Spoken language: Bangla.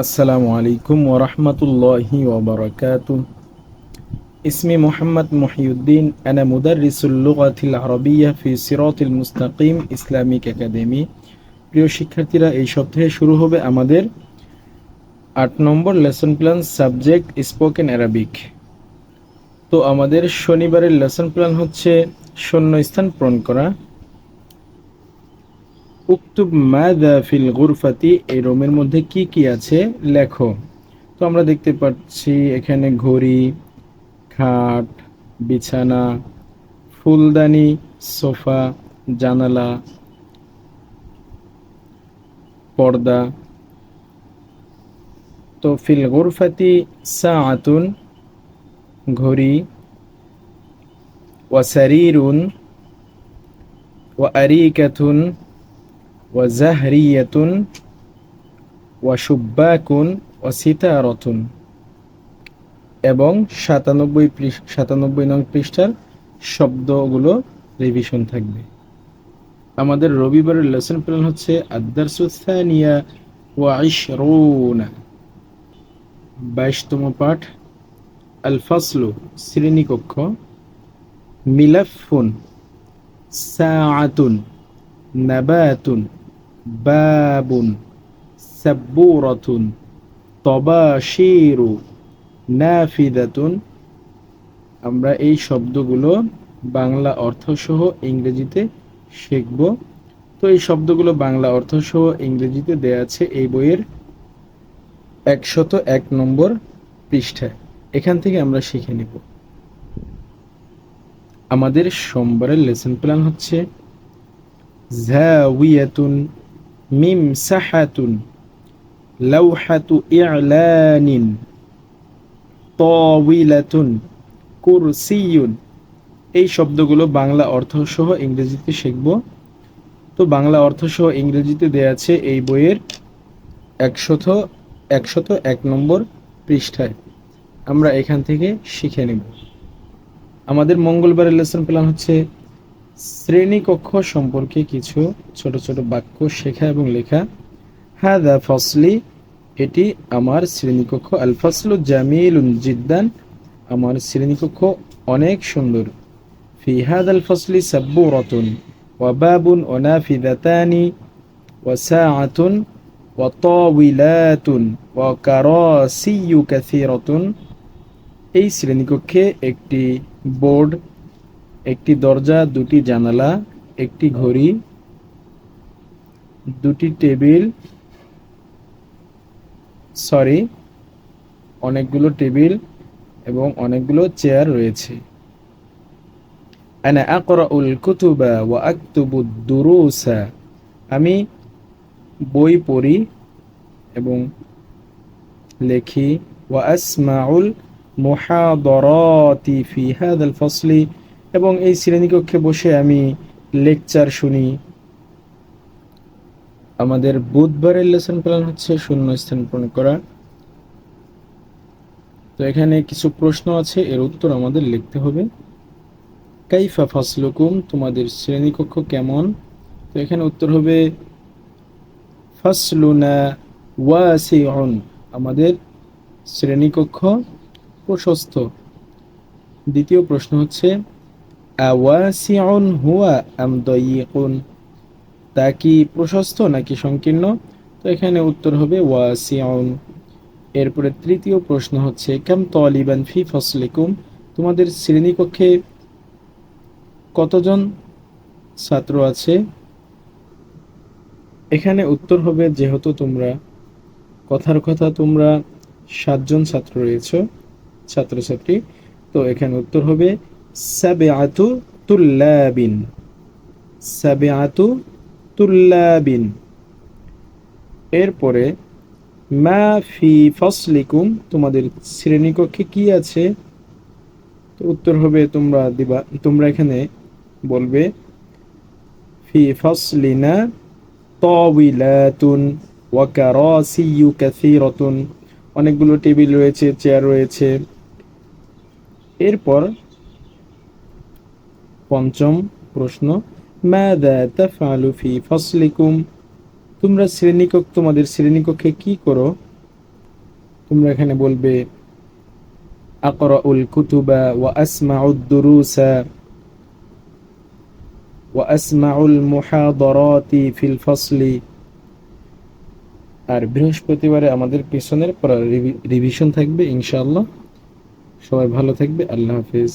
আসসালামু আলাইকুম ওরহমতুল্লাহি ওবরাকাতুহ। ইসমি মোহাম্মদ মহিউদ্দিন, আনা মুদাররিসুল লুগাতিল আরবিয়্যাহ ফি সিরাতিল মুস্তাকিম ইসলামিক একাডেমি। প্রিয় শিক্ষার্থীরা, এই সপ্তাহে শুরু হবে আমাদের ৮ নম্বর lesson plan, subject spoken Arabic. তো আমাদের শনিবারের লেসন প্ল্যান হচ্ছে শূন্যস্থান পূরণ করা। উক্তুব মাযা ফিল গুরফাতি, এই রুমের মধ্যে কি কি আছে লেখো। তো আমরা দেখতে পাচ্ছি এখানে ঘড়ি, খাট, বিছানা, ফুলদানি, সোফা, জানালা, পর্দা। তো ফিল গুরফাতি সাআতুন, ঘড়ি, ওয়া সারিরুন, ওয়া আরিকাতুন, ওয়া জাহরিয়াতুন, ওয়া শুব্বাকুন, ওয়া সিতারাতুন। এবং ৯৭ নং পৃষ্ঠার শব্দগুলো রিভিশন থাকবে। আমাদের রবিবারের লেসন প্ল্যান হচ্ছে আদ-দারসু সানিয়া ওয়া ইশরুনা, ২২তম পাঠ। আল ফাসলু, শ্রেণীকক্ষ। মিলাফুন, সাআতুন, নাবাতুন, বাবুন, সাব্বুরাতুন, তবাশিরু, নাফিদাতুন। আমরা এই শব্দগুলো বাংলা অর্থসহ ইংরেজিতে শিখব। তো এই শব্দগুলো বাংলা অর্থসহ ইংরেজিতে দেয়া আছে এই বইয়ের ১০১ নম্বর পৃষ্ঠায়। এখান থেকে আমরা শিখে নিব। আমাদের সোমবারের লেসন প্ল্যান হচ্ছে জাওিয়াতুন, মিমসাহাতুন, লাউহাতু ই'লানিন, তাওয়িলাতুন, কুরসিয়ুন। এই শব্দগুলো বাংলা অর্থসহ ইংরেজিতে শিখব। তো বাংলা অর্থসহ ইংরেজিতে দেয়া আছে এই বইয়ের ১০১ নম্বর পৃষ্ঠায়। আমরা এখান থেকে শিখে নেব। আমাদের মঙ্গলবারের লেসন প্ল্যান হচ্ছে শ্রেণীকক্ষ সম্পর্কে কিছু ছোট ছোট বাক্য শেখা এবং লেখা। হাদা ফসলি, এটি আমার শ্রেণীকক্ষ। আল ফসলু জামিলুন জিদ্দান, আমার শ্রেণীকক্ষ অনেক সুন্দর। ফি হাদাল ফসলি সাব্বুরাতুন, ওয়া বাবুন, ওয়া নাফিদাতানি, ওয়া সাআতুন, ওয়া তাওয়িলাতুন, ওয়া কারাসিয়্যু কাসীরাতুন। এই শ্রেণীকক্ষে একটি বোর্ড, একটি দরজা, দুটি জানালা, একটি ঘড়ি, দুটি টেবিল, অনেকগুলো টেবিল এবং অনেকগুলো চেয়ার রয়েছে। আনা আকরাউল কুতুবা ওয়া আকতুবুদ দুরুসা, আমি বই পড়ি এবং লেখি। ওয়া আসমাউল মুহাদারাতি ফি হাদাল ফসলি, এবং এই শ্রেণীকক্ষে বসে আমি লেকচার শুনি। আমাদের বুধবারের লেসন প্ল্যান হচ্ছে শূন্যস্থান পূরণ করা। তো এখানে কিছু প্রশ্ন আছে, এর উত্তর আমাদের লিখতে হবে। কাইফা ফাসলুকুম, তোমাদের শ্রেণীকক্ষ কেমন? তো এখানে উত্তর হবে ফাসলুনা ওয়াসিউন, আমাদের শ্রেণীকক্ষ প্রশস্ত। দ্বিতীয় প্রশ্ন হচ্ছে আওয়াসিউন হুয়া আম দায়িকুন, তা কি প্রশস্ত নাকি সংকীর্ণ? তো এখানে উত্তর হবে ওয়াসিউন। এরপরে তৃতীয় প্রশ্ন হচ্ছে কাম তালিবান ফি ফসলিকুম, তোমাদের শ্রেণীকক্ষে কতজন ছাত্র আছে? এখানে উত্তর হবে, যেহেতু তোমরা কথার কথা তোমরা ৭ জন ছাত্র রয়েছে, ছাত্রছাত্রী, তো এখানে উত্তর হবে সাবিআতু তুল্লাবিন, সাবিআতু তুল্লাবিন। এরপরে মা ফি ফসলিকুম, তোমাদের শ্রেণীকক্ষে কি আছে? তো উত্তর হবে তোমরা এখানে বলবে ফি ফসলিনা তাওয়িলাতুন ওয়া কারাসিয়্যু কাসীরাতুন, অনেকগুলো টেবিল রয়েছে, চেয়ার রয়েছে। এরপর পঞ্চম প্রশ্ন মাযা তাফআলু ফি ফসলিকুম, তোমাদের শ্রেণীকক্ষে কি করো? তোমরা এখানে বলবে আকরাউল কুতুবা ওয়া আসমাউদ দুরুসা ওয়া আসমাউল মুহাদারাতি ফিল ফাসলি। আর বৃহস্পতিবারে আমাদের পিছনের পড়ার রিভিশন থাকবে ইনশাআল্লাহ। সবাই ভালো থাকবে। আল্লাহ হাফেজ।